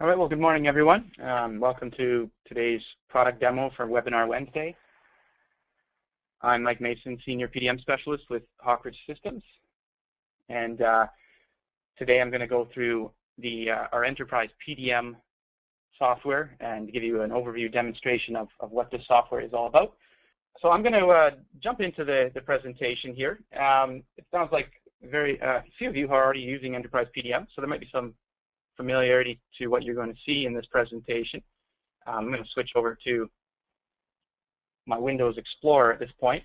All right, well, good morning, everyone. Welcome to today's product demo for Webinar Wednesday. I'm Mike Mason, Senior PDM Specialist with Hawkridge Systems. And today I'm going to go through our Enterprise PDM software and give you an overview demonstration of what this software is all about. So I'm going to jump into the presentation here. It sounds like a few of you are already using Enterprise PDM, so there might be some familiarity to what you're going to see in this presentation. I'm going to switch over to my Windows Explorer at this point.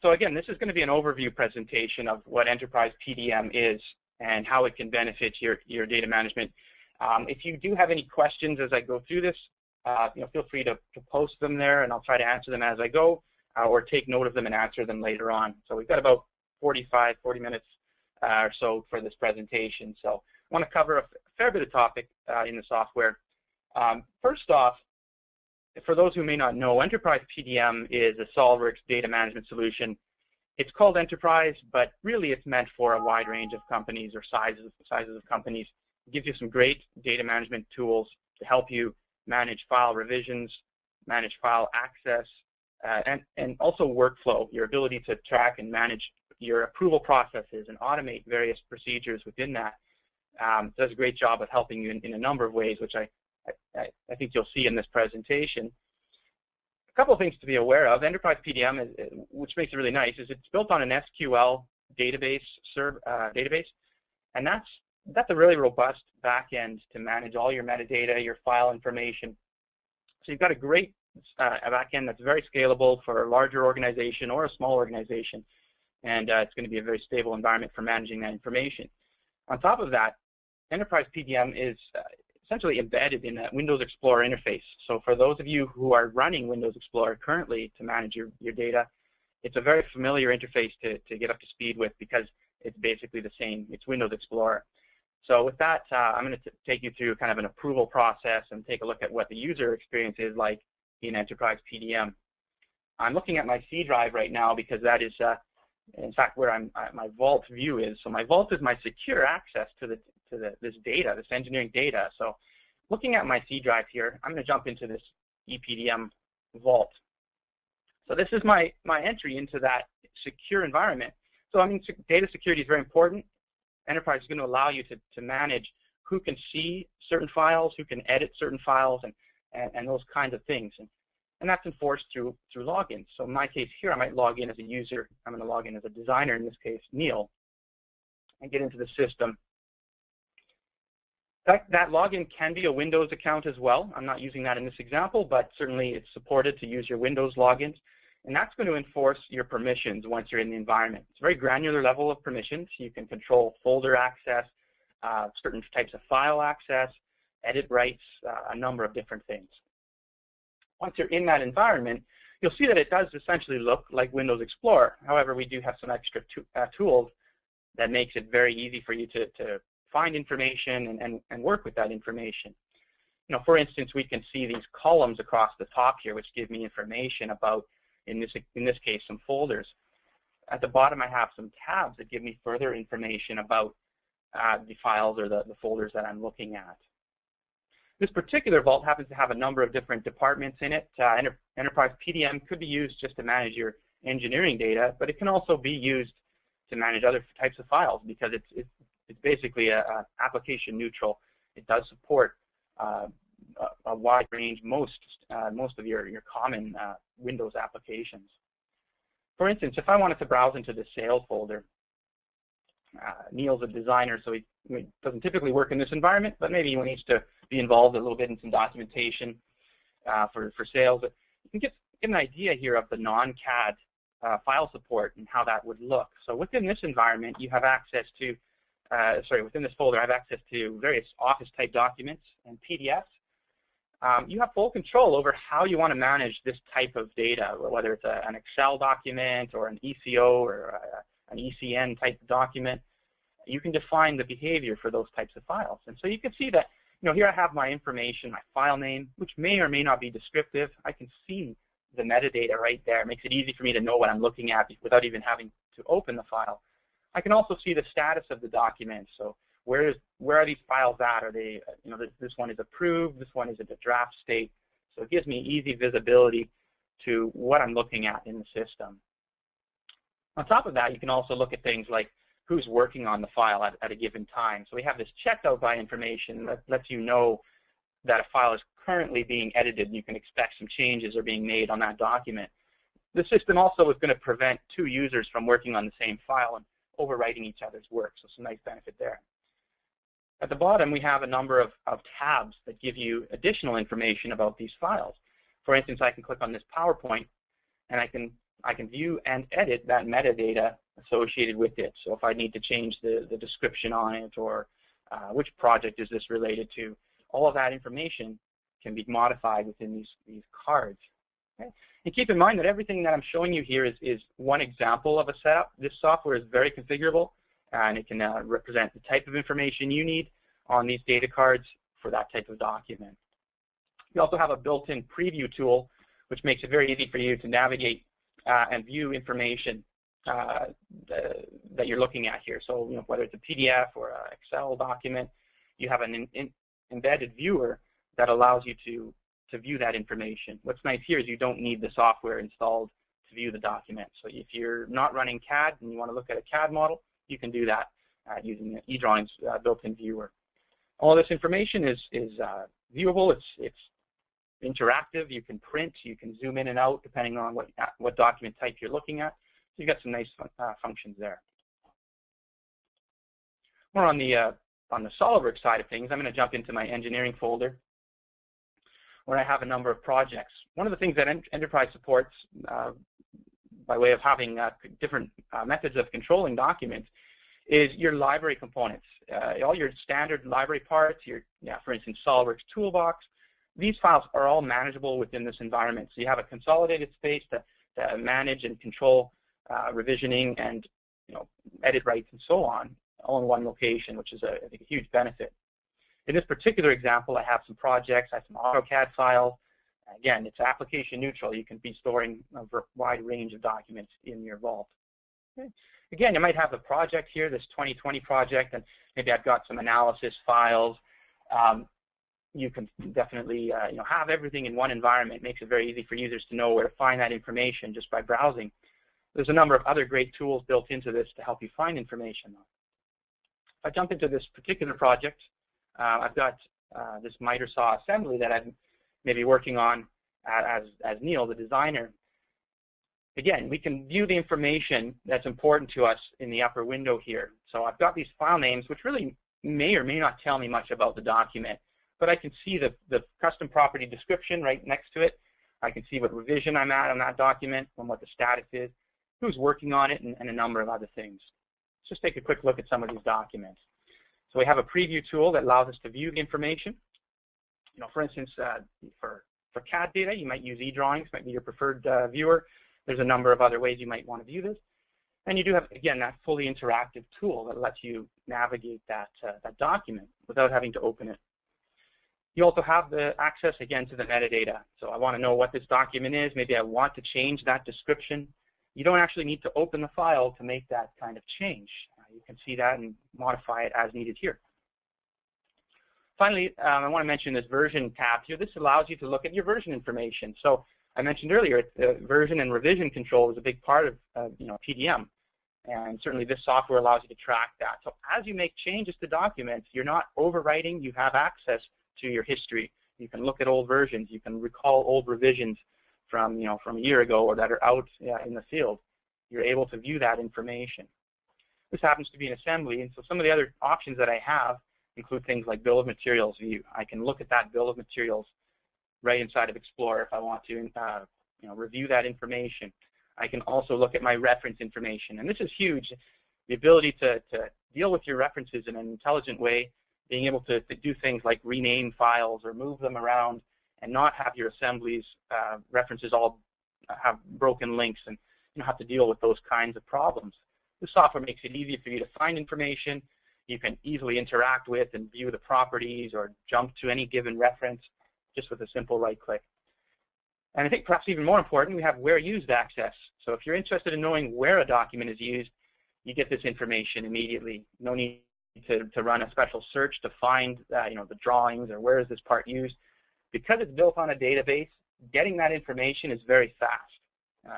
So again, this is going to be an overview presentation of what Enterprise PDM is and how it can benefit your data management. If you do have any questions as I go through this, feel free to post them there, and I'll try to answer them as I go, or take note of them and answer them later on. So we've got about 40 minutes or so for this presentation. So I want to cover a fair bit of topic in the software. First off, for those who may not know, Enterprise PDM is a SOLIDWORKS data management solution. It's called Enterprise, but really it's meant for a wide range of companies or sizes of companies. It gives you some great data management tools to help you manage file revisions, manage file access, and also workflow, your ability to track and manage your approval processes and automate various procedures within that. Does a great job of helping you in a number of ways, which I think you'll see in this presentation. A couple of things to be aware of. Enterprise PDM, which makes it really nice, is it's built on an SQL database, and that's a really robust backend to manage all your metadata, your file information. So you've got a great backend that's very scalable for a larger organization or a small organization, and it's going to be a very stable environment for managing that information. On top of that, Enterprise PDM is essentially embedded in that Windows Explorer interface. So for those of you who are running Windows Explorer currently to manage your data, it's a very familiar interface to get up to speed with, because it's basically the same. It's Windows Explorer. So with that, I'm going to take you through kind of an approval process and take a look at what the user experience is like in Enterprise PDM. I'm looking at my C drive right now because that is, in fact, where my Vault view is. So my Vault is my secure access to this data, this engineering data. So looking at my C drive here, I'm going to jump into this EPDM Vault. So this is my entry into that secure environment. So I mean, data security is very important. Enterprise is going to allow you to manage who can see certain files, who can edit certain files, and those kinds of things. And that's enforced through logins. So in my case here, I might log in as a user. I'm going to log in as a designer, in this case, Neil, and get into the system. That login can be a Windows account as well. I'm not using that in this example, but certainly it's supported to use your Windows logins. And that's going to enforce your permissions once you're in the environment. It's a very granular level of permissions. You can control folder access, certain types of file access, edit rights, a number of different things. Once you're in that environment, you'll see that it does essentially look like Windows Explorer. However, we do have some extra tools that makes it very easy for you to find information and work with that information. You know, for instance, we can see these columns across the top here, which give me information about, in this case, some folders. At the bottom, I have some tabs that give me further information about the files or the folders that I'm looking at. This particular Vault happens to have a number of different departments in it. Enterprise PDM could be used just to manage your engineering data, but it can also be used to manage other types of files, because it's basically application neutral. It does support a wide range, most of your common Windows applications. For instance, if I wanted to browse into the sales folder, Neil's a designer, so he doesn't typically work in this environment, but maybe he needs to be involved a little bit in some documentation for sales. You can get an idea here of the non-CAD file support and how that would look. So within this environment, you have access to, within this folder, I have access to various Office-type documents and PDFs. You have full control over how you want to manage this type of data, whether it's an Excel document or an ECO or an ECN type document. You can define the behavior for those types of files. And so you can see that, you know, here I have my information, my file name, which may or may not be descriptive. I can see the metadata right there. It makes it easy for me to know what I'm looking at without even having to open the file. I can also see the status of the document. So where are these files at? Are they, this one is approved, this one is in the draft state. So it gives me easy visibility to what I'm looking at in the system. On top of that, you can also look at things like who's working on the file at a given time. So we have this checked out by information that lets you know that a file is currently being edited, and you can expect some changes are being made on that document. The system also is going to prevent two users from working on the same file and overwriting each other's work, so some nice benefit there. At the bottom, we have a number of tabs that give you additional information about these files. For instance, I can click on this PowerPoint, and I can view and edit that metadata associated with it. So if I need to change the description on it, or which project is this related to, all of that information can be modified within these cards. Okay? And keep in mind that everything that I'm showing you here is one example of a setup. This software is very configurable, and it can represent the type of information you need on these data cards for that type of document. You also have a built-in preview tool, which makes it very easy for you to navigate and view information that you're looking at here. So whether it's a PDF or an Excel document, you have an embedded viewer that allows you to view that information. What's nice here is you don't need the software installed to view the document. So if you're not running CAD and you want to look at a CAD model, you can do that using eDrawings built-in viewer. All this information is viewable. It's interactive. You can print. You can zoom in and out depending on what document type you're looking at. So you've got some nice functions there. More on the SOLIDWORKS side of things, I'm going to jump into my engineering folder, where I have a number of projects. One of the things that Enterprise supports by way of having different methods of controlling documents is your library components. All your standard library parts, for instance, SOLIDWORKS Toolbox, these files are all manageable within this environment. So you have a consolidated space to manage and control revisioning and edit rights and so on, all in one location, which is I think a huge benefit. In this particular example, I have some projects, I have some AutoCAD files. Again, it's application neutral. You can be storing a wide range of documents in your vault. Okay. Again, you might have a project here, this 2020 project, and maybe I've got some analysis files. You can definitely have everything in one environment. It makes it very easy for users to know where to find that information just by browsing. There's a number of other great tools built into this to help you find information. If I jump into this particular project, I've got this miter saw assembly that I'm maybe working on as Neil, the designer. Again, we can view the information that's important to us in the upper window here. So I've got these file names, which really may or may not tell me much about the document, but I can see the custom property description right next to it. I can see what revision I'm at on that document and what the status is, who's working on it, and a number of other things. Let's just take a quick look at some of these documents. So we have a preview tool that allows us to view the information. For instance, for CAD data, you might use eDrawings, might be your preferred viewer. There's a number of other ways you might want to view this. And you do have, again, that fully interactive tool that lets you navigate that document without having to open it. You also have the access, again, to the metadata. So I want to know what this document is. Maybe I want to change that description. You don't actually need to open the file to make that kind of change. You can see that and modify it as needed here. Finally, I want to mention this version tab here. This allows you to look at your version information. So I mentioned earlier, version and revision control is a big part of PDM, and certainly this software allows you to track that. So as you make changes to documents, you're not overwriting. You have access to your history. You can look at old versions. You can recall old revisions from a year ago or that are out in the field. You're able to view that information. This happens to be an assembly, and so some of the other options that I have include things like bill of materials view. I can look at that bill of materials right inside of Explorer if I want to review that information. I can also look at my reference information, and this is huge. The ability to deal with your references in an intelligent way, being able to do things like rename files or move them around and not have your assemblies references all have broken links and have to deal with those kinds of problems. The software makes it easy for you to find information. You can easily interact with and view the properties or jump to any given reference just with a simple right click. And I think perhaps even more important, we have where used access. So if you're interested in knowing where a document is used, you get this information immediately. No need to run a special search to find the drawings or where is this part used. Because it's built on a database, getting that information is very fast.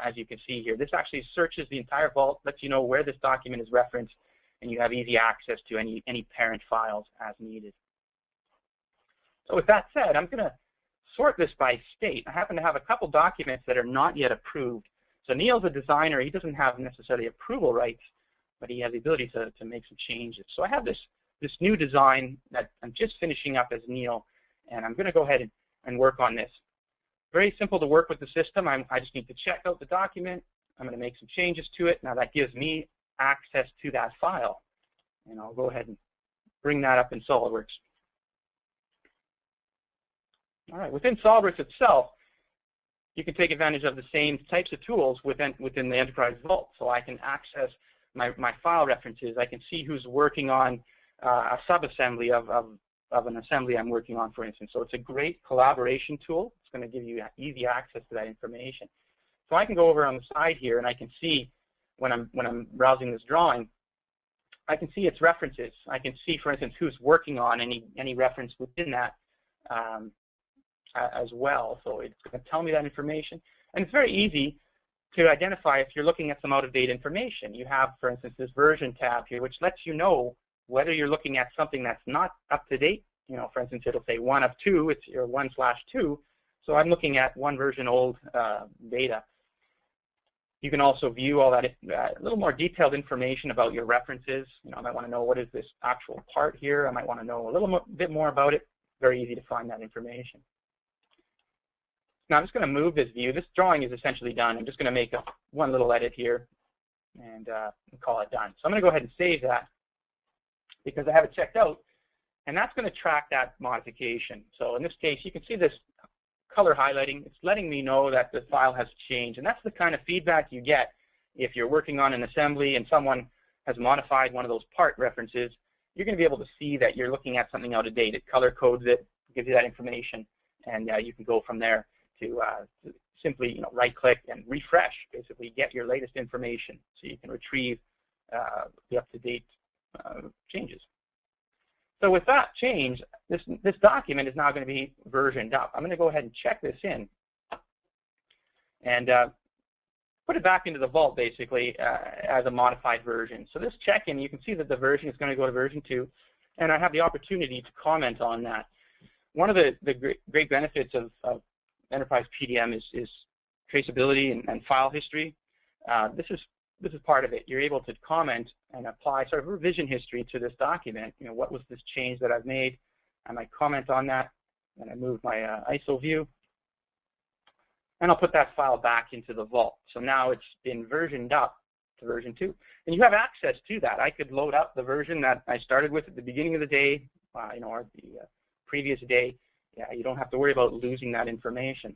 As you can see here, this actually searches the entire vault, lets you know where this document is referenced, and you have easy access to any parent files as needed. So with that said, I'm going to sort this by state. I happen to have a couple documents that are not yet approved. So Neil's a designer. He doesn't have necessarily approval rights, but he has the ability to make some changes. So I have this new design that I'm just finishing up as Neil, and I'm going to go ahead and work on this. Very simple to work with the system. I just need to check out the document. I'm going to make some changes to it. Now that gives me access to that file. And I'll go ahead and bring that up in SOLIDWORKS. All right, within SOLIDWORKS itself, you can take advantage of the same types of tools within the Enterprise Vault. So I can access my file references. I can see who's working on a subassembly of an assembly I'm working on, for instance. So it's a great collaboration tool. It's going to give you easy access to that information. So I can go over on the side here, and I can see when I'm browsing this drawing, I can see its references. I can see, for instance, who's working on any reference within that as well. So it's going to tell me that information, and it's very easy to identify if you're looking at some out-of-date information. You have, for instance, this version tab here, which lets you know whether you're looking at something that's not up to date. For instance, it'll say 1 of 2, it's your 1/2. So I'm looking at one version old data. You can also view all that a little more detailed information about your references. I might want to know what is this actual part here. I might want to know a little bit more about it. Very easy to find that information. Now I'm just going to move this view. This drawing is essentially done. I'm just going to make one little edit here and call it done. So I'm going to go ahead and save that because I have it checked out, and that's going to track that modification. So in this case, you can see this color highlighting. It's letting me know that the file has changed, and that's the kind of feedback you get if you're working on an assembly and someone has modified one of those part references. You're going to be able to see that you're looking at something out of date. It color codes it, gives you that information, and you can go from there to simply right-click and refresh, basically get your latest information so you can retrieve the up-to-date changes. So with that change, this document is now going to be versioned up. I'm going to go ahead and check this in and put it back into the vault, basically, as a modified version. So this check-in, you can see that the version is going to go to version 2, and I have the opportunity to comment on that. One of the great benefits of Enterprise PDM is traceability and file history. This is part of it. You're able to comment and apply sort of revision history to this document. What was this change that I've made? I might comment on that, and I move my ISO view, and I'll put that file back into the vault. So now it's been versioned up to version 2, and you have access to that. I could load up the version that I started with at the beginning of the day, or the previous day. Yeah, you don't have to worry about losing that information.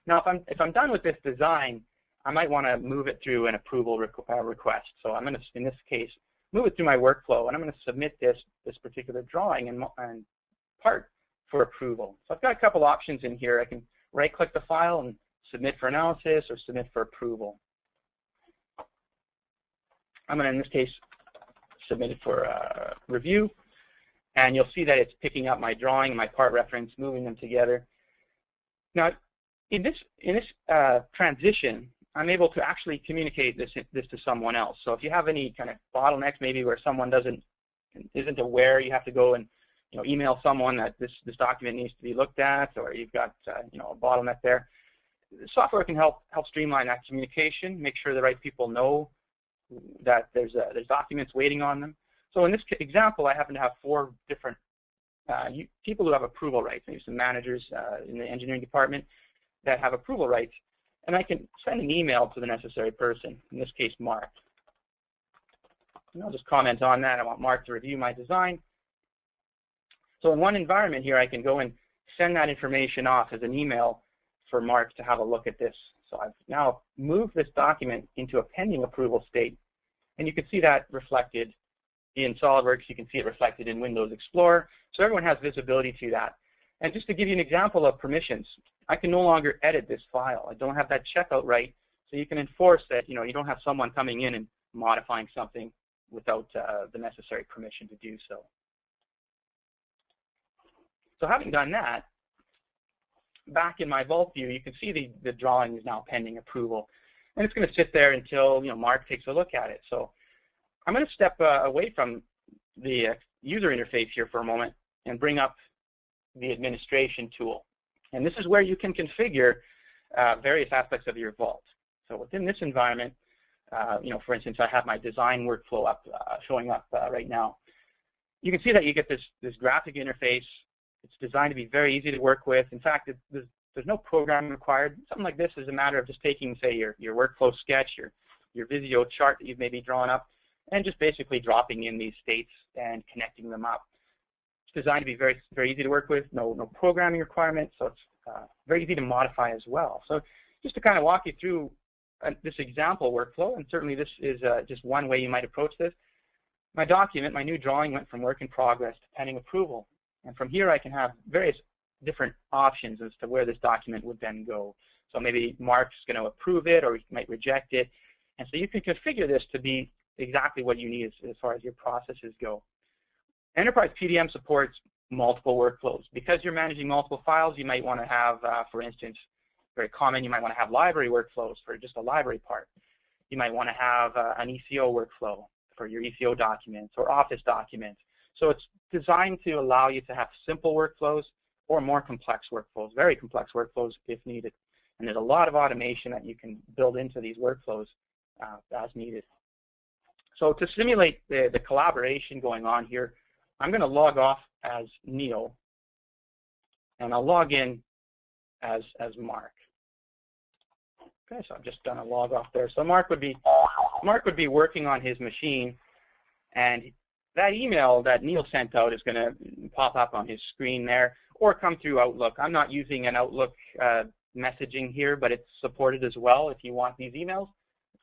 Now, if I'm done with this design, I might want to move it through an approval request. So I'm going to, in this case, move it through my workflow, and I'm going to submit this particular drawing and part for approval. So I've got a couple options in here. I can right-click the file and submit for analysis or submit for approval. I'm going to, in this case, submit it for review, and you'll see that it's picking up my drawing, my part reference, moving them together. Now, in this transition, I'm able to actually communicate this to someone else. So if you have any kind of bottlenecks, maybe where someone isn't aware, you have to go and email someone that this document needs to be looked at, or you've got a bottleneck there. The software can help streamline that communication, make sure the right people know that there's documents waiting on them. So in this example, I happen to have 4 different people who have approval rights. Maybe some managers in the engineering department that have approval rights, and I can send an email to the necessary person, in this case, Mark. And I'll just comment on that. I want Mark to review my design. So in one environment here, I can go and send that information off as an email for Mark to have a look at this. So I've now moved this document into a pending approval state, and you can see that reflected in SOLIDWORKS. You can see it reflected in Windows Explorer. So everyone has visibility to that. And just to give you an example of permissions, I can no longer edit this file. I don't have that checkout right, so you can enforce that you don't have someone coming in and modifying something without the necessary permission to do so. So having done that, back in my Vault view, you can see the drawing is now pending approval. And it's going to sit there until Mark takes a look at it. So I'm going to step away from the user interface here for a moment and bring up the administration tool. And this is where you can configure various aspects of your Vault. So within this environment, for instance, I have my design workflow up, showing up right now. You can see that you get this graphic interface. It's designed to be very easy to work with. In fact, there's no programming required. Something like this is a matter of just taking, say, your workflow sketch, your Visio chart that you've maybe drawn up, and just basically dropping in these states and connecting them up. It's designed to be very, very easy to work with, no programming requirements, so it's very easy to modify as well. So just to kind of walk you through this example workflow, and certainly this is just one way you might approach this. My document, my new drawing, went from work in progress to pending approval. And from here I can have various different options as to where this document would then go. So maybe Mark's going to approve it, or he might reject it. And so you can configure this to be exactly what you need as far as your processes go. Enterprise PDM supports multiple workflows. Because you're managing multiple files, you might want to have, for instance, very common, you might want to have library workflows for just a library part. You might want to have an ECO workflow for your ECO documents or Office documents. So it's designed to allow you to have simple workflows or more complex workflows, very complex workflows if needed. And there's a lot of automation that you can build into these workflows as needed. So to simulate the collaboration going on here, I'm going to log off as Neil, and I'll log in as Mark. Okay, so I've just done a log off there. So Mark would be working on his machine, and that email that Neil sent out is going to pop up on his screen there, or come through Outlook. I'm not using an Outlook messaging here, but it's supported as well. If you want these emails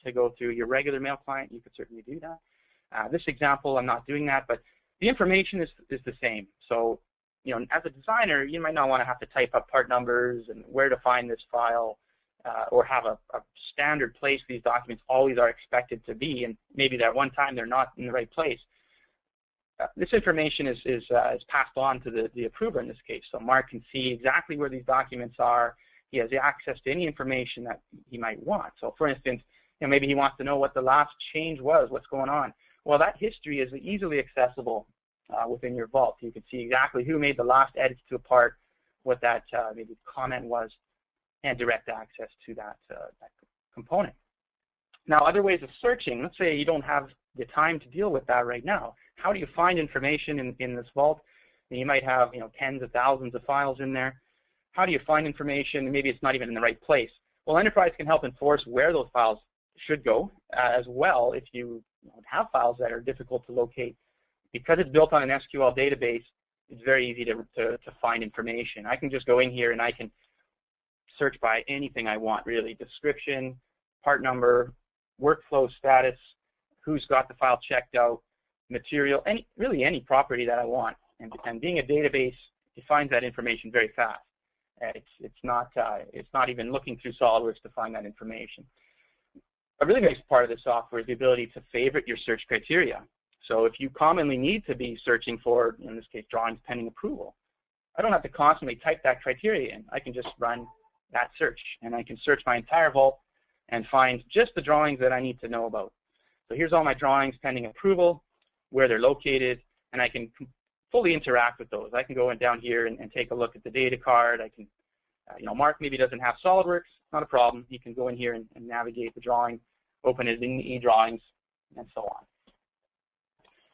to go through your regular mail client, you could certainly do that. This example, I'm not doing that, but the information is the same. So, as a designer, you might not want to have to type up part numbers and where to find this file, or have a standard place these documents always are expected to be, and maybe that one time they're not in the right place. This information is passed on to the approver in this case. So Mark can see exactly where these documents are. He has access to any information that he might want. So for instance, maybe he wants to know what the last change was, what's going on. Well, that history is easily accessible within your Vault. You can see exactly who made the last edits to a part, what that maybe comment was, and direct access to that component. Now, other ways of searching, let's say you don't have the time to deal with that right now. How do you find information in this Vault? And you might have tens of thousands of files in there. How do you find information? Maybe it's not even in the right place. Well, Enterprise can help enforce where those files should go as well if you have files that are difficult to locate. Because it's built on an SQL database, it's very easy to find information. I can just go in here and I can search by anything I want, really. Description, part number, workflow status, who's got the file checked out, material, really any property that I want. And being a database, it finds that information very fast. It's not even looking through SOLIDWORKS to find that information. A really nice part of the software is the ability to favorite your search criteria. So if you commonly need to be searching for, in this case, drawings pending approval, I don't have to constantly type that criteria in. I can just run that search, and I can search my entire Vault and find just the drawings that I need to know about. So here's all my drawings pending approval, where they're located, and I can fully interact with those. I can go in down here and take a look at the data card. I can, Mark maybe doesn't have SOLIDWORKS, not a problem. You can go in here and navigate the drawing, open it in eDrawings, and so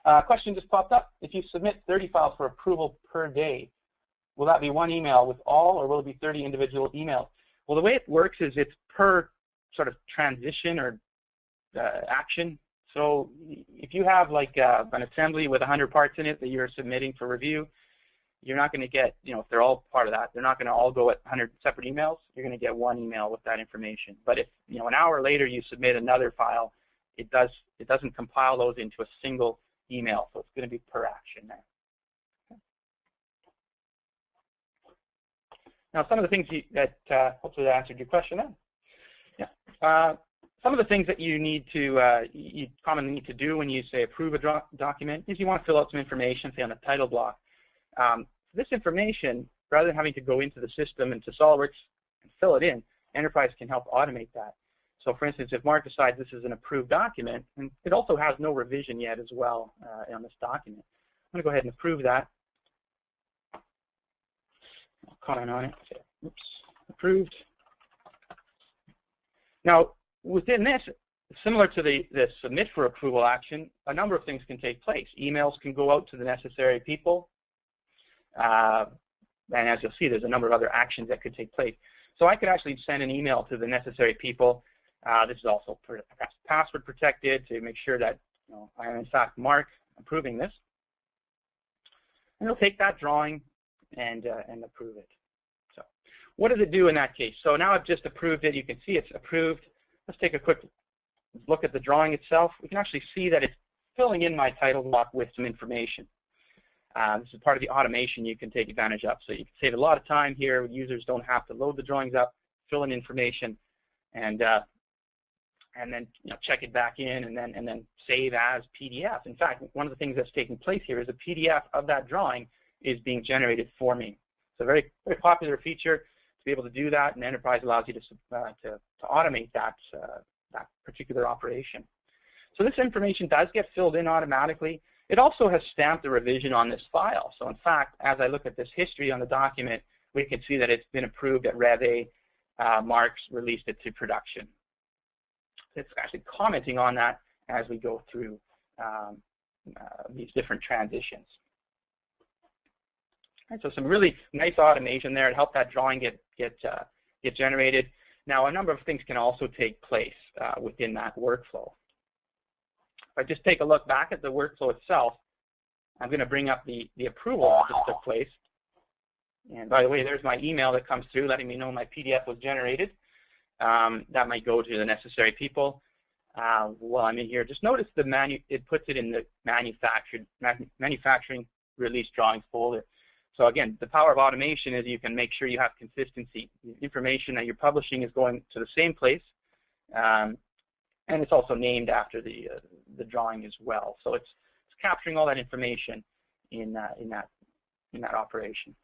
on. Question just popped up. If you submit 30 files for approval per day, will that be one email with all, or will it be 30 individual emails? Well, the way it works is it's per sort of transition or action. So if you have like an assembly with 100 parts in it that you're submitting for review, you're not going to get, if they're all part of that, they're not going to all go at 100 separate emails. You're going to get one email with that information. But if, an hour later you submit another file, it doesn't compile those into a single email. So it's going to be per action there. Now, some of the things that hopefully that answered your question then. Yeah. some of the things that you need to, you commonly need to do when you say approve a document is you want to fill out some information, say on the title block. This information, rather than having to go into the system into SOLIDWORKS and fill it in, Enterprise can help automate that. So for instance, if Mark decides this is an approved document, and it also has no revision yet as well on this document, I'm going to go ahead and approve that. I'll comment on it. Okay. Oops. Approved. Now, within this, similar to the submit for approval action, a number of things can take place. Emails can go out to the necessary people. And as you'll see, there's a number of other actions that could take place. So I could actually send an email to the necessary people. This is also perhaps password protected to make sure that I am in fact Mark approving this. And it'll take that drawing and approve it. So what does it do in that case? So now I've just approved it. You can see it's approved. Let's take a quick look at the drawing itself. We can actually see that it's filling in my title block with some information. This is part of the automation you can take advantage of. So you can save a lot of time here. Users don't have to load the drawings up, fill in information, and then check it back in, and then save as PDF. In fact, one of the things that's taking place here is a PDF of that drawing is being generated for me. It's a very, very popular feature to be able to do that, and Enterprise allows you to automate that particular operation. So this information does get filled in automatically. It also has stamped a revision on this file. So in fact, as I look at this history on the document, we can see that it's been approved at Rev A. Mark's released it to production. It's actually commenting on that as we go through these different transitions. And so some really nice automation there to help that drawing get generated. Now, a number of things can also take place within that workflow. If I just take a look back at the workflow itself, I'm going to bring up the approval that just took place. And by the way, there's my email that comes through letting me know my PDF was generated. That might go to the necessary people. While I'm in here, just notice it puts it in the manufacturing release drawings folder. So again, the power of automation is you can make sure you have consistency. The information that you're publishing is going to the same place. And it's also named after the drawing as well. So it's capturing all that information in that operation.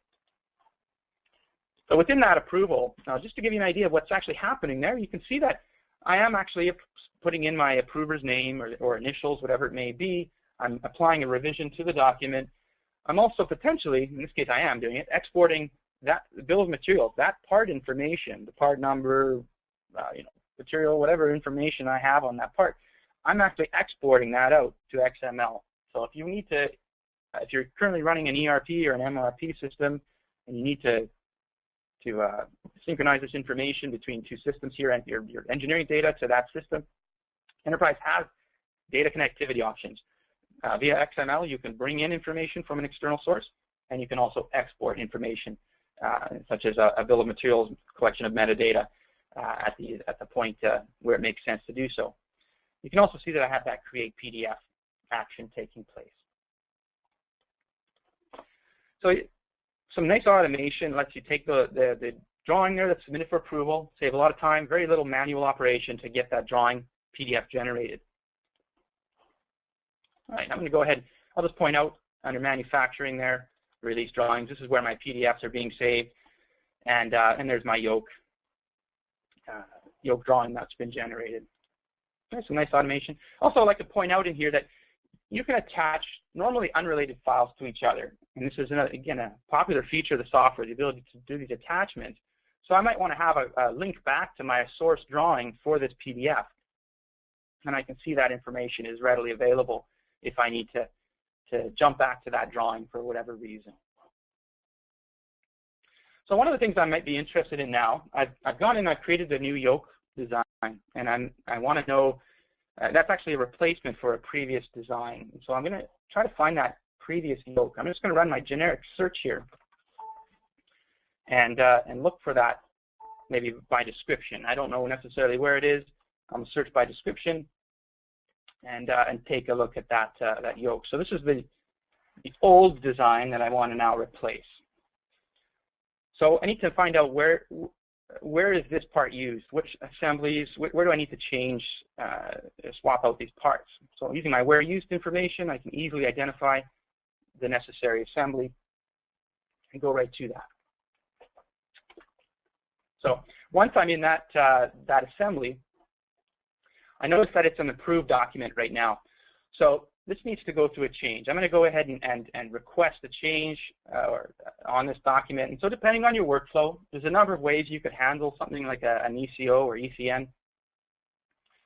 So within that approval, just to give you an idea of what's actually happening there, you can see that I am actually putting in my approver's name or initials, whatever it may be. I'm applying a revision to the document. I'm also potentially, in this case I am doing it, exporting that bill of materials, that part information, the part number, material, whatever information I have on that part, I'm actually exporting that out to XML. So if you need to, if you're currently running an ERP or an MRP system, and you need to synchronize this information between two systems here and your engineering data to that system, Enterprise has data connectivity options. Via XML, you can bring in information from an external source, and you can also export information, such as a bill of materials, collection of metadata, at the point where it makes sense to do so. You can also see that I have that create PDF action taking place. So some nice automation lets you take the drawing there that's submitted for approval, save a lot of time, very little manual operation to get that drawing PDF generated. All right, I'm going to go ahead. I'll just point out under manufacturing there, release drawings. This is where my PDFs are being saved, and there's my yoke drawing that's been generated. There's some nice automation. Also, I'd like to point out in here that you can attach normally unrelated files to each other. And this is, again, a popular feature of the software, the ability to do these attachments. So I might want to have a link back to my source drawing for this PDF. And I can see that information is readily available if I need to jump back to that drawing for whatever reason. So one of the things I might be interested in now, I've gone in, I've created the new yoke design, and I want to know, that's actually a replacement for a previous design. So I'm going to try to find that previous yoke. I'm just going to run my generic search here and look for that maybe by description. I don't know necessarily where it is. I'm going to search by description and take a look at that yoke. So this is the old design that I want to now replace. So I need to find out where where is this part used? Which assemblies, where do I need to change, swap out these parts? So using my where used information, I can easily identify the necessary assembly and go right to that. So once I'm in that, that assembly, I notice that it's an approved document right now. So this needs to go through a change. I'm going to go ahead and request a change on this document. And so depending on your workflow, there's a number of ways you could handle something like an ECO or ECN.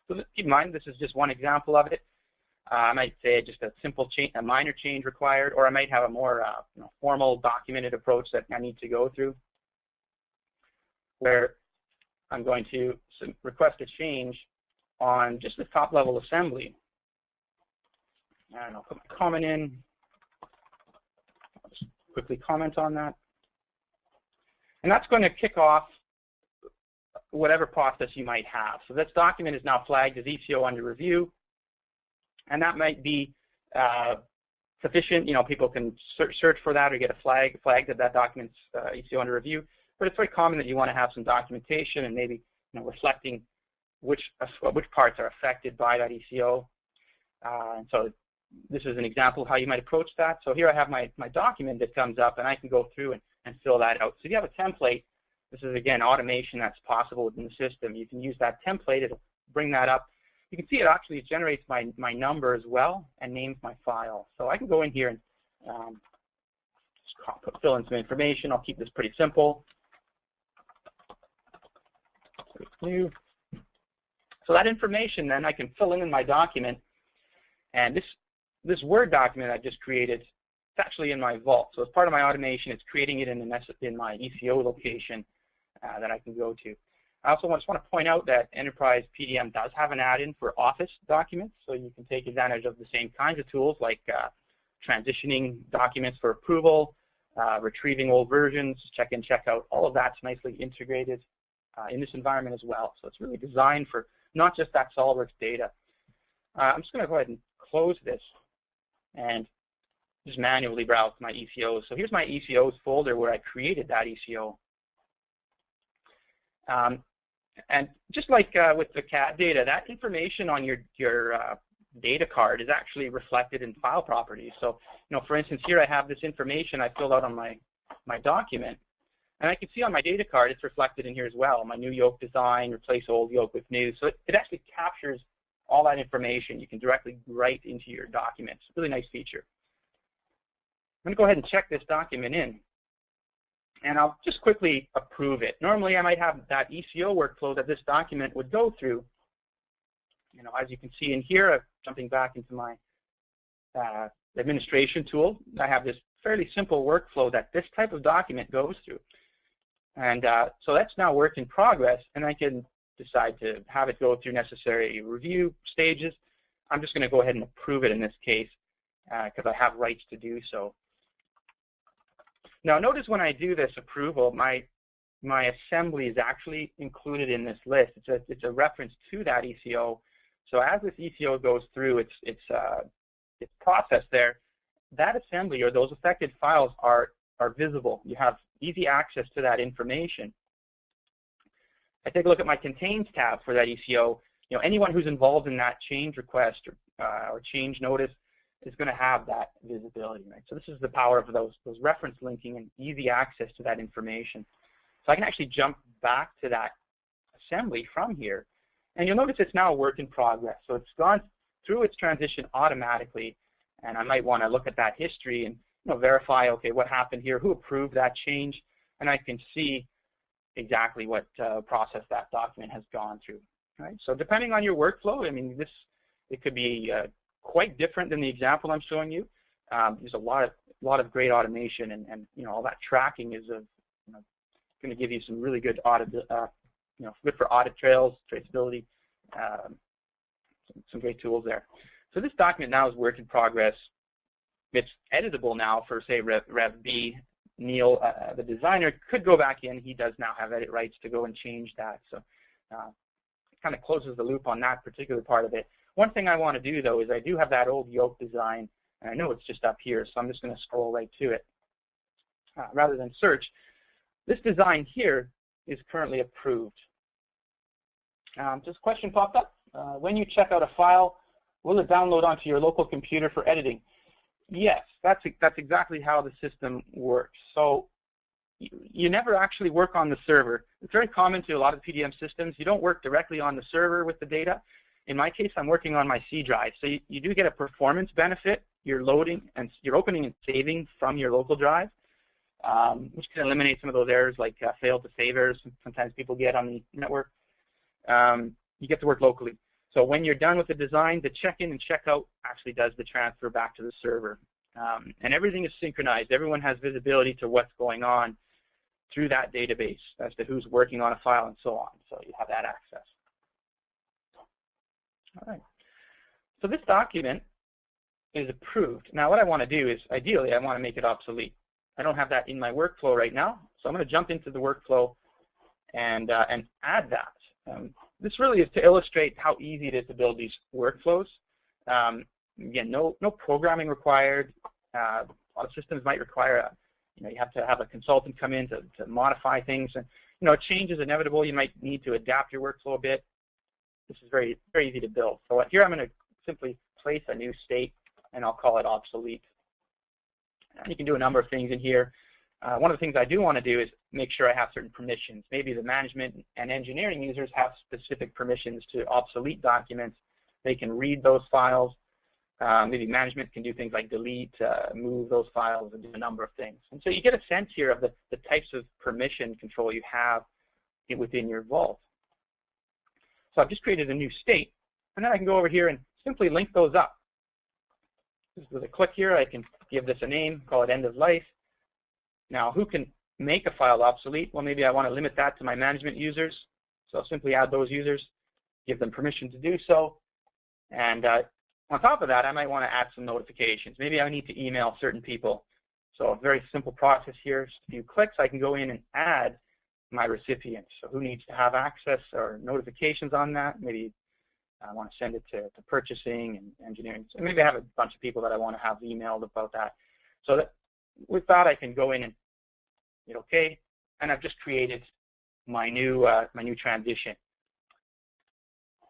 So keep in mind, this is just one example of it. I might say just a simple change, a minor change required, or I might have a more formal documented approach that I need to go through, where I'm going to request a change on just the top level assembly. And I'll put my comment in. I'll just quickly comment on that. And that's going to kick off whatever process you might have. So this document is now flagged as ECO under review. And that might be sufficient. You know, people can search for that or get a flag that that document's ECO under review. But it's very common that you want to have some documentation and maybe reflecting which parts are affected by that ECO. And so this is an example of how you might approach that. So here I have my document that comes up, and I can go through and fill that out. So if you have a template, this is, again, automation that's possible within the system. You can use that template. It'll bring that up. You can see it actually generates my number as well and names my file. So I can go in here and just fill in some information. I'll keep this pretty simple. New. So that information then I can fill in my document, and this Word document I just created, it's actually in my vault. So as part of my automation, it's creating it in my ECO location that I can go to. I also just want to point out that Enterprise PDM does have an add-in for Office documents, so you can take advantage of the same kinds of tools like transitioning documents for approval, retrieving old versions, check-in, check-out. All of that's nicely integrated in this environment as well. So it's really designed for not just that SOLIDWORKS data. I'm just going to go ahead and close this and just manually browse my ECOs. So here's my ECOs folder where I created that ECO. And just like with the CAD data, that information on your data card is actually reflected in file properties. So, for instance, here I have this information I filled out on my document, and I can see on my data card it's reflected in here as well. My new yoke design, replace old yoke with new. So it actually captures all that information. You can directly write into your documents. Really nice feature. I'm going to go ahead and check this document in. And I'll just quickly approve it. Normally, I might have that ECO workflow that this document would go through. As you can see in here, jumping back into my administration tool, I have this fairly simple workflow that this type of document goes through. And so that's now work in progress, and I can decide to have it go through necessary review stages. I'm just going to go ahead and approve it in this case because I have rights to do so. Now notice when I do this approval, my assembly is actually included in this list. It's a reference to that ECO. So as this ECO goes through its process there, that assembly or those affected files are visible. You have easy access to that information. I take a look at my Contains tab for that ECO. Anyone who's involved in that change request or change notice is going to have that visibility, right? So this is the power of those reference linking and easy access to that information. So I can actually jump back to that assembly from here, and you'll notice it's now a work in progress. So it's gone through its transition automatically, and I might want to look at that history and verify, okay, what happened here, who approved that change, and I can see exactly what process that document has gone through. Right? So depending on your workflow, I mean, it could be quite different than the example I'm showing you. There's a lot of great automation, and all that tracking is going to give you some really good audit, good for audit trails, traceability, some great tools there. So this document now is work in progress. It's editable now for, say, Rev B. Neil, the designer, could go back in. He does now have edit rights to go and change that. So it kind of closes the loop on that particular part of it. One thing I want to do, though, is I do have that old yoke design, and I know it's just up here, so I'm just going to scroll right to it. Rather than search, this design here is currently approved. This question popped up. When you check out a file, will it download onto your local computer for editing? Yes, that's exactly how the system works. So you never actually work on the server. It's very common to a lot of PDM systems. You don't work directly on the server with the data. In my case, I'm working on my C drive. So you do get a performance benefit. You're loading and you're opening and saving from your local drive, which can eliminate some of those errors like fail to save errors sometimes people get on the network. You get to work locally. So when you're done with the design, the check-in and check-out actually does the transfer back to the server. And everything is synchronized. Everyone has visibility to what's going on through that database as to who's working on a file and so on. So you have that access. All right. So this document is approved. Now what I want to do is, ideally, I want to make it obsolete. I don't have that in my workflow right now, so I'm going to jump into the workflow and add that. This really is to illustrate how easy it is to build these workflows. Again, no programming required. A lot of systems might require you have to have a consultant come in to modify things, and change is inevitable. You might need to adapt your workflow a bit. This is very, very easy to build. So here I'm going to simply place a new state, and I'll call it obsolete. And you can do a number of things in here. One of the things I do want to do is make sure I have certain permissions. Maybe the management and engineering users have specific permissions to obsolete documents. They can read those files. Maybe management can do things like delete, move those files, and do a number of things. And so you get a sense here of the types of permission control you have within your Vault. So I've just created a new state, and then I can go over here and simply link those up. Just with a click here, I can give this a name, call it end of life. Now, who can make a file obsolete? Well, maybe I want to limit that to my management users. So I'll simply add those users, give them permission to do so. And on top of that, I might want to add some notifications. Maybe I need to email certain people. So a very simple process here. Just a few clicks, I can go in and add my recipients. So who needs to have access or notifications on that? Maybe I want to send it to purchasing and engineering. So maybe I have a bunch of people that I want to have emailed about that. So with that, I can go in and hit OK, and I've just created my new transition.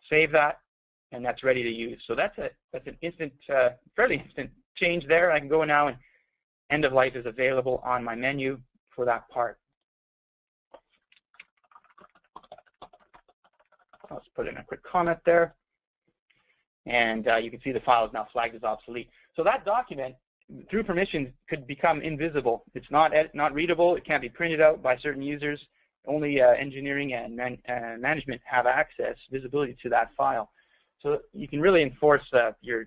Save that, and that's ready to use. So that's an instant, fairly instant change there. I can go now, and end of life is available on my menu for that part. Let's put in a quick comment there. And you can see the file is now flagged as obsolete. So that document, through permissions, could become invisible. It's not readable. It can't be printed out by certain users. Only engineering and management have access, visibility to that file. So you can really enforce your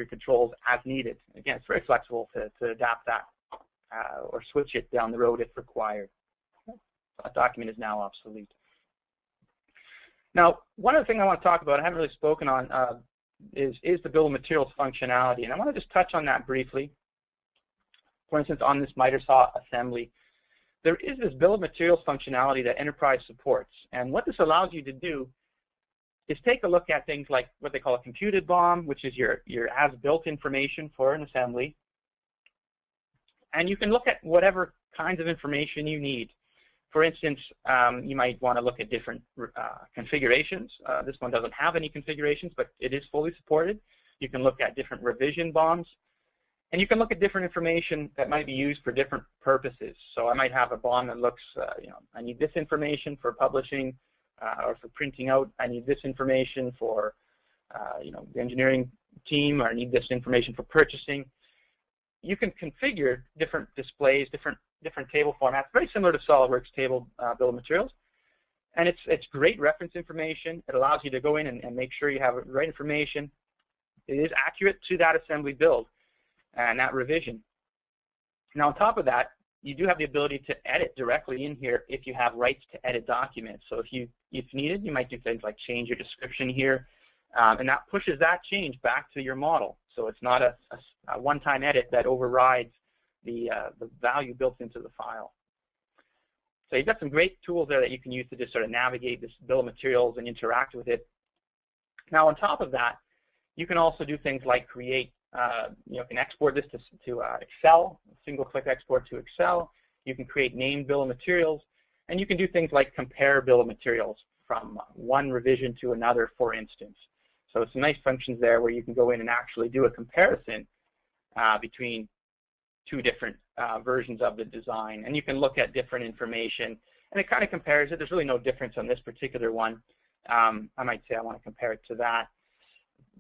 controls as needed. Again, it's very flexible to adapt that or switch it down the road if required. That document is now obsolete. Now, one other thing I want to talk about, I haven't really spoken on, is the bill of materials functionality. And I want to just touch on that briefly. For instance, on this miter saw assembly, there is this bill of materials functionality that Enterprise supports. And what this allows you to do is take a look at things like what they call a computed BOM, which is your as-built information for an assembly. And you can look at whatever kinds of information you need. For instance, you might want to look at different configurations. This one doesn't have any configurations, but it is fully supported. You can look at different revision BOMs. And you can look at different information that might be used for different purposes. So I might have a BOM that looks, I need this information for publishing or for printing out. I need this information for, the engineering team, or I need this information for purchasing. You can configure different displays, different table formats, very similar to SOLIDWORKS table bill of materials. And it's great reference information. It allows you to go in and make sure you have the right information. It is accurate to that assembly build and that revision. Now, on top of that, you do have the ability to edit directly in here if you have rights to edit documents. So if needed, you might do things like change your description here, and that pushes that change back to your model. So it's not a one-time edit that overrides the value built into the file. So you've got some great tools there that you can use to just sort of navigate this bill of materials and interact with it. Now, on top of that, you can also do things like create, you can export this to Excel, single-click export to Excel. You can create named bill of materials. And you can do things like compare bill of materials from one revision to another, for instance. So some nice functions there where you can go in and actually do a comparison between two different versions of the design. And you can look at different information, and it kind of compares it. There's really no difference on this particular one. I might say I want to compare it to that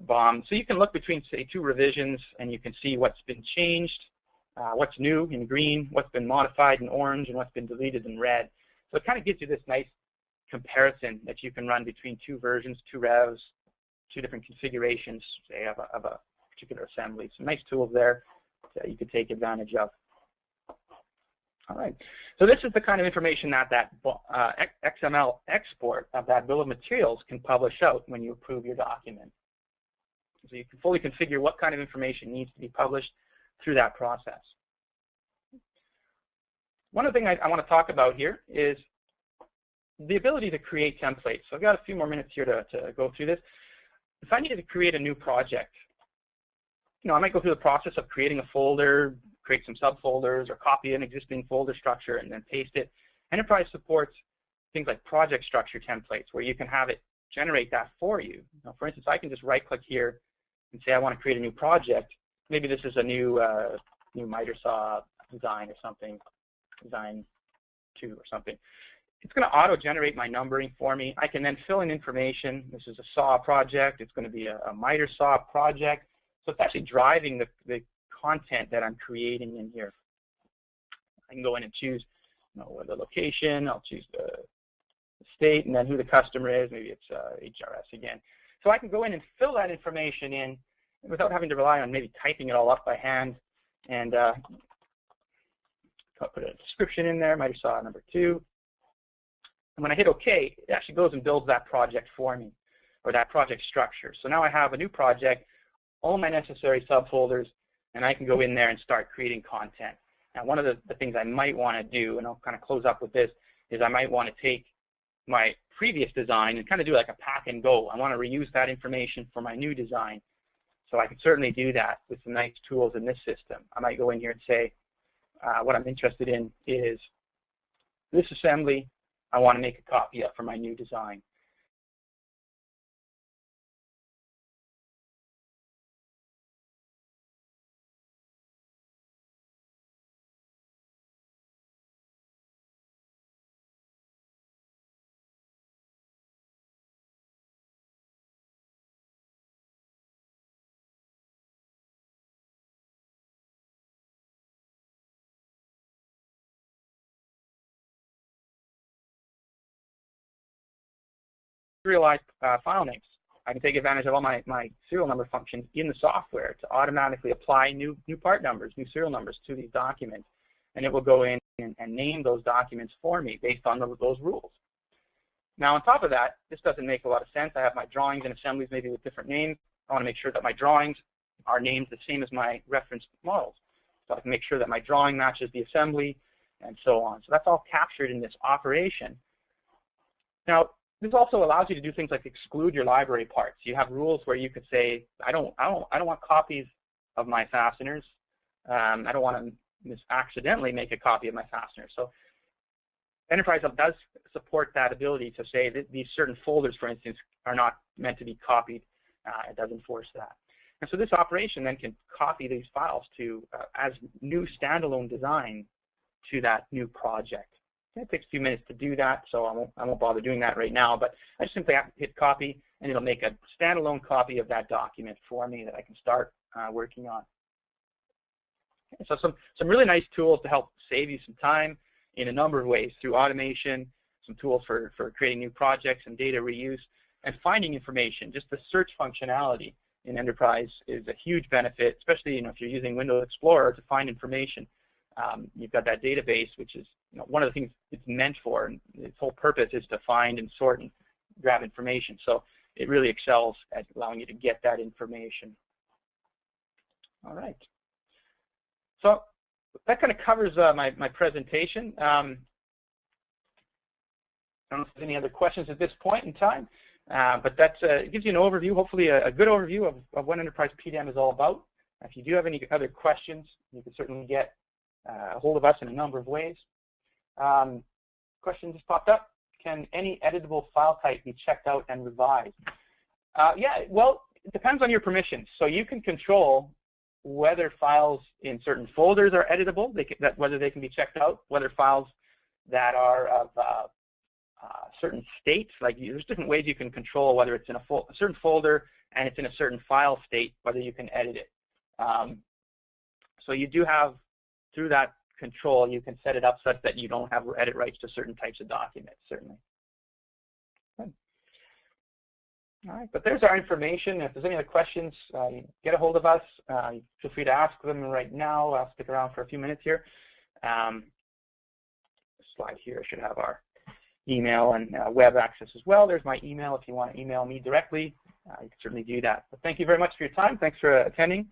BOM. So you can look between, say, two revisions, and you can see what's been changed, what's new in green, what's been modified in orange, and what's been deleted in red. So it kind of gives you this nice comparison that you can run between two versions, two revs, two different configurations, say, of a particular assembly. Some nice tools there that you could take advantage of. All right. So this is the kind of information that XML export of that bill of materials can publish out when you approve your document. So you can fully configure what kind of information needs to be published through that process. One of the things I want to talk about here is the ability to create templates. So I've got a few more minutes here to go through this. If I needed to create a new project, I might go through the process of creating a folder, create some subfolders, or copy an existing folder structure and then paste it. Enterprise supports things like project structure templates where you can have it generate that for you. Now, for instance, I can just right-click here and say I want to create a new project. Maybe this is a new miter saw design or something, design 2 or something. It's going to auto-generate my numbering for me. I can then fill in information. This is a saw project. It's going to be a miter saw project. So it's actually driving the content that I'm creating in here. I can go in and choose the location. I'll choose the state and then who the customer is. Maybe it's HRS again. So I can go in and fill that information in without having to rely on maybe typing it all up by hand. And I'll put a description in there, miter saw number 2. And when I hit OK, it actually goes and builds that project for me, or that project structure. So now I have a new project, all my necessary subfolders, and I can go in there and start creating content. Now, one of the things I might want to do, and I'll kind of close up with this, is I might want to take my previous design and kind of do like a pack and go. I want to reuse that information for my new design. So I can certainly do that with some nice tools in this system. I might go in here and say, what I'm interested in is this assembly. I want to make a copy of for my new design. Serialized file names. I can take advantage of all my serial number functions in the software to automatically apply new part numbers, new serial numbers to these documents. And it will go in and name those documents for me based on those rules. Now, on top of that, this doesn't make a lot of sense. I have my drawings and assemblies maybe with different names. I want to make sure that my drawings are named the same as my reference models. So I can make sure that my drawing matches the assembly and so on. So that's all captured in this operation. Now, this also allows you to do things like exclude your library parts. You have rules where you could say, I don't want copies of my fasteners. I don't want to accidentally make a copy of my fasteners. So Enterprise Hub does support that ability to say that these certain folders, for instance, are not meant to be copied. It does enforce that. And so this operation then can copy these files to as new standalone design to that new project. It takes a few minutes to do that, so I won't bother doing that right now, but I just simply have to hit copy, and it'll make a standalone copy of that document for me that I can start working on. Okay, so some really nice tools to help save you some time in a number of ways through automation, some tools for creating new projects and data reuse, and finding information. Just the search functionality in Enterprise is a huge benefit, especially if you're using Windows Explorer to find information. You've got that database, which is one of the things it's meant for, and its whole purpose is to find and sort and grab information. So it really excels at allowing you to get that information. All right. So that kind of covers my presentation. I don't know if there's any other questions at this point in time, but that gives you an overview, hopefully a good overview of what Enterprise PDM is all about. If you do have any other questions, you can certainly get a hold of us in a number of ways. question just popped up. Can any editable file type be checked out and revised? Yeah, well, it depends on your permissions. So you can control whether files in certain folders are editable, whether they can be checked out, whether files that are of certain states, like there's different ways you can control whether it's in a certain folder and it's in a certain file state, whether you can edit it. So you do have, through that control, you can set it up such that you don't have edit rights to certain types of documents, certainly. Good. All right, but there's our information. If there's any other questions, get a hold of us. Feel free to ask them right now. I'll stick around for a few minutes here. Slide here should have our email and web access as well. There's my email if you want to email me directly. You can certainly do that. But thank you very much for your time. Thanks for attending.